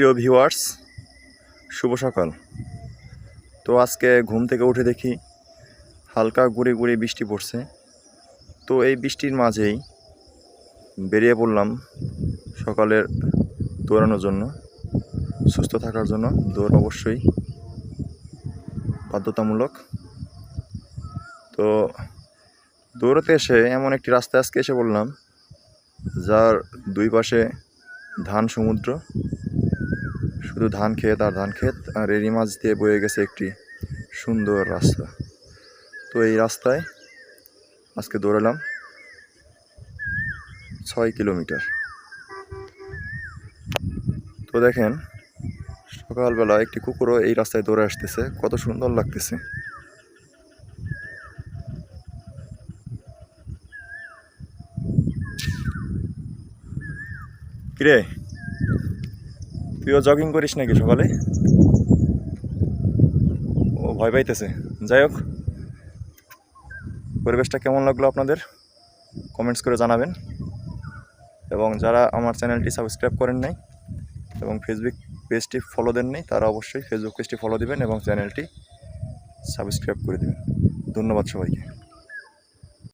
প্রিয় ভিউয়ার্স, শুভ সকাল। তো আজকে ঘুম থেকে উঠে দেখি হালকা গুঁড়ি গুঁড়ি বৃষ্টি পড়ছে। তো এই বৃষ্টির মাঝেই বেরিয়ে পড়লাম সকালের দৌড়ানোর জন্য। সুস্থ থাকার জন্য দৌড় অবশ্যই বাধ্যতামূলক। তো দৌড়াতে এসে এমন একটি রাস্তায় আজকে এসে বললাম যার দুই পাশে ধান সমুদ্র, শুধু ধান ক্ষেত আর ধান ক্ষেত, আর এরই মাঝ দিয়ে বয়ে গেছে একটি সুন্দর রাস্তা। তো এই রাস্তায় আজকে দৌড়ালাম 6 কিলোমিটার। তো দেখেন সকালবেলা একটি কুকুরও এই রাস্তায় দৌড়ে আসতেছে, কত সুন্দর লাগতেছে। কিরে, তুইও জগিং করিস নাকি সকালে? ও ভয় পাইতেছে। যাই হোক, পরিবেশটা কেমন লাগলো আপনাদের কমেন্টস করে জানাবেন। এবং যারা আমার চ্যানেলটি সাবস্ক্রাইব করেন নাই এবং ফেসবুক পেজটি ফলো দেন নাই, তারা অবশ্যই ফেসবুক পেজটি ফলো দিবেন এবং চ্যানেলটি সাবস্ক্রাইব করে দিবেন। ধন্যবাদ সবাইকে।